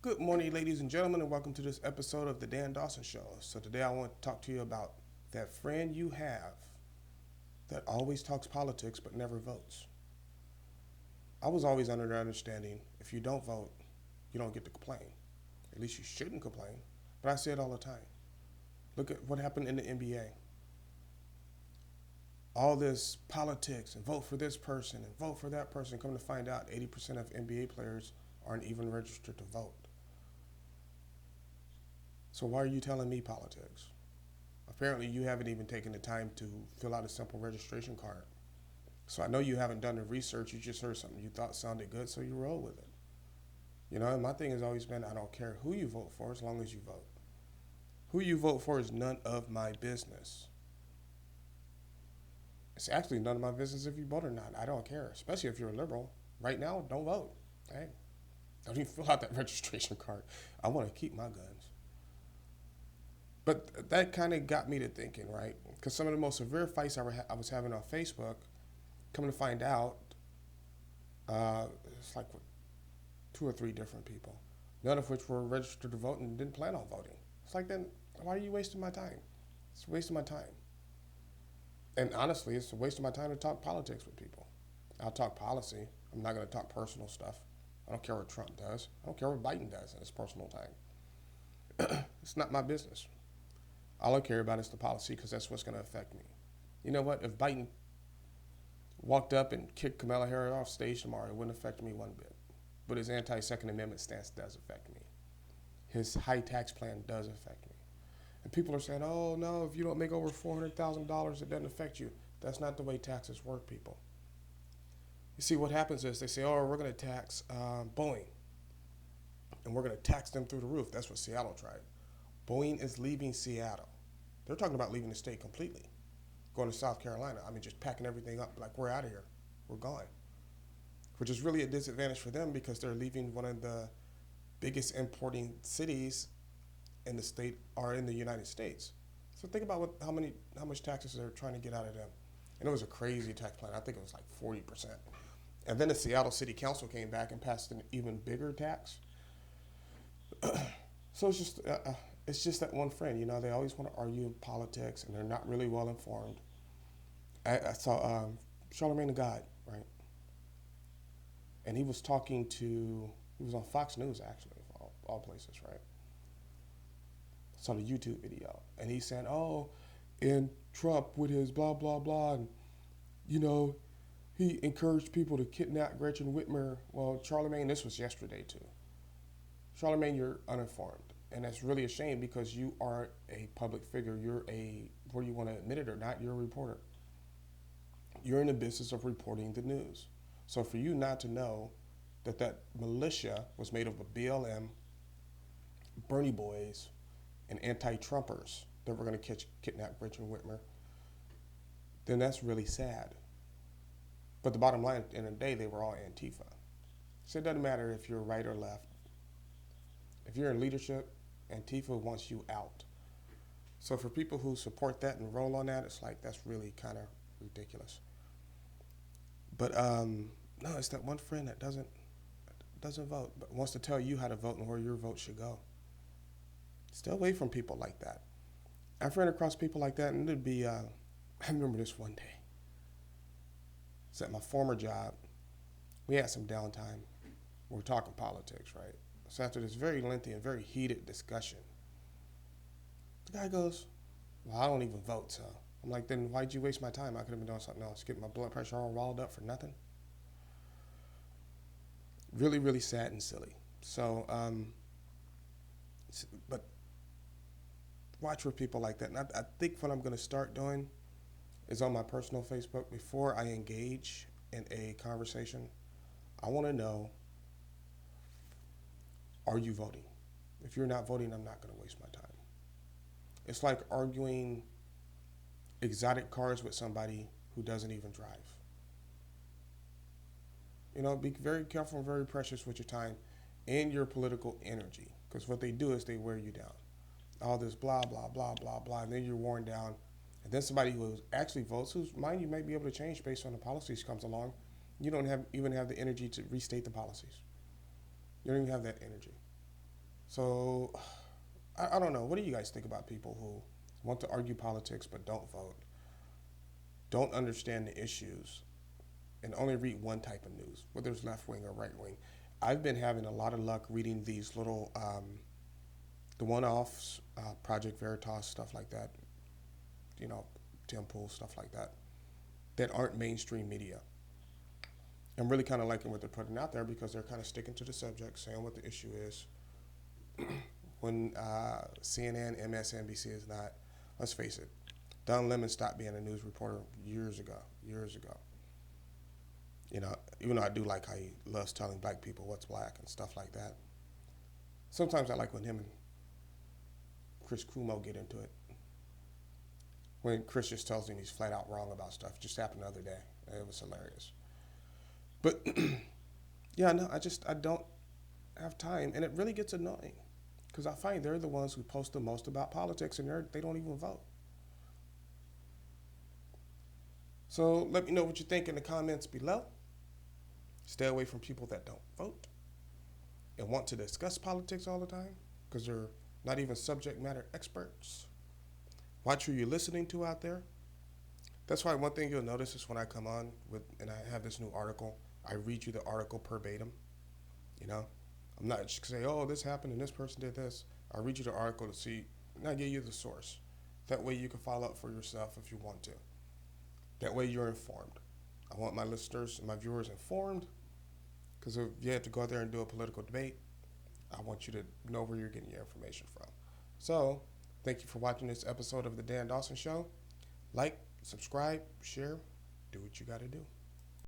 Good morning, ladies and gentlemen, and welcome to this episode of The Dan Dawson Show. So, today I want to talk to you about that friend you have that always talks politics but never votes. I was always under the understanding if you don't vote, you don't get to complain. At least you shouldn't complain, but I say it all the time. Look at what happened in the NBA. All this politics and vote for this person and vote for that person. Come to find out, 80% of NBA players aren't even registered to vote. So why are you telling me politics? Apparently you haven't even taken the time to fill out a simple registration card. So I know you haven't done the research, you just heard something you thought sounded good, so you roll with it. And my thing has always been I don't care who you vote for as long as you vote. Who you vote for is none of my business. It's actually none of my business if you vote or not. I don't care, especially if you're a liberal. Right now, don't vote. Hey, don't even fill out that registration card. I want to keep my guns. But that kind of got me to thinking, right? Because some of the most severe fights I was having on Facebook, coming to find out, it's like with 2 or 3 different people, none of which were registered to vote and didn't plan on voting. It's like, then why are you wasting my time? It's a waste of my time. And honestly, it's a waste of my time to talk politics with people. I'll talk policy. I'm not going to talk personal stuff. I don't care what Trump does. I don't care what Biden does in his personal time. It's not my business. All I care about is the policy because that's what's going to affect me. You know what? If Biden walked up and kicked Kamala Harris off stage tomorrow, it wouldn't affect me one bit. But his anti-Second Amendment stance does affect me. His high tax plan does affect me. And people are saying, oh, no, if you don't make over $400,000, it doesn't affect you. That's not the way taxes work, people. You see, what happens is they say, oh, we're going to tax Boeing. And we're going to tax them through the roof. That's what Seattle tried. Boeing is leaving Seattle. They're talking about leaving the state completely, going to South Carolina. I mean, just packing everything up like we're out of here. We're gone. Which is really a disadvantage for them because they're leaving one of the biggest importing cities in the state or in the United States. So think about how much taxes they're trying to get out of them. And it was a crazy tax plan. I think it was like 40%. And then the Seattle City Council came back and passed an even bigger tax. So it's just that one friend, they always want to argue politics and they're not really well informed. I saw Charlemagne the God, right? And he was on Fox News actually, of all places, right? It's on a YouTube video. And he's saying, oh, and Trump with his blah, blah, blah. And, he encouraged people to kidnap Gretchen Whitmer. Well, Charlemagne, this was yesterday too. Charlemagne, you're uninformed. And that's really a shame because you are a public figure. Whether you want to admit it or not, you're a reporter. You're in the business of reporting the news. So for you not to know that militia was made up of BLM, Bernie boys, and anti-Trumpers that were going to kidnap Gretchen Whitmer, then that's really sad. But the bottom line, at the end of the day, they were all Antifa. So it doesn't matter if you're right or left. If you're in leadership, Antifa wants you out. So for people who support that and roll on that, it's like that's really kind of ridiculous. But no, it's that one friend that doesn't vote, but wants to tell you how to vote and where your vote should go. Stay away from people like that. I've run across people like that, and it'd be, I remember this one day. It's at my former job. We had some downtime. We were talking politics, right? So after this very lengthy and very heated discussion, the guy goes, well, I don't even vote, so. I'm like, then why'd you waste my time? I could have been doing something else, getting my blood pressure all riled up for nothing. Really, really sad and silly. So, but watch for people like that. And I think what I'm going to start doing is on my personal Facebook, before I engage in a conversation, I want to know, are you voting? If you're not voting, I'm not going to waste my time. It's like arguing exotic cars with somebody who doesn't even drive. Be very careful and very precious with your time and your political energy, because what they do is they wear you down. All this blah, blah, blah, blah, blah, and then you're worn down. And then somebody who actually votes, whose mind you may be able to change based on the policies comes along, you don't even have the energy to restate the policies. You don't even have that energy. So I don't know. What do you guys think about people who want to argue politics but don't vote, don't understand the issues, and only read one type of news, whether it's left wing or right wing? I've been having a lot of luck reading these little, the one offs, Project Veritas, stuff like that, you know, Tim Pool, stuff like that, that aren't mainstream media. I'm really kind of liking what they're putting out there because they're kind of sticking to the subject, saying what the issue is. When CNN, MSNBC is not, let's face it, Don Lemon stopped being a news reporter years ago, years ago. You know, even though I do like how he loves telling black people what's black and stuff like that. Sometimes I like when him and Chris Cuomo get into it. When Chris just tells him he's flat out wrong about stuff. It just happened the other day. It was hilarious. But yeah, no, I don't have time, and it really gets annoying because I find they're the ones who post the most about politics, and they don't even vote. So let me know what you think in the comments below. Stay away from people that don't vote and want to discuss politics all the time because they're not even subject matter experts. Watch who you're listening to out there. That's why one thing you'll notice is when I come on with and I have this new article, I read you the article verbatim. You know, I'm not just say, oh, this happened and this person did this. I read you the article to see, and I give you the source. That way you can follow up for yourself if you want to. That way you're informed. I want my listeners and my viewers informed because if you have to go out there and do a political debate, I want you to know where you're getting your information from. So, thank you for watching this episode of The Dan Dawson Show. Like, subscribe, share, do what you got to do.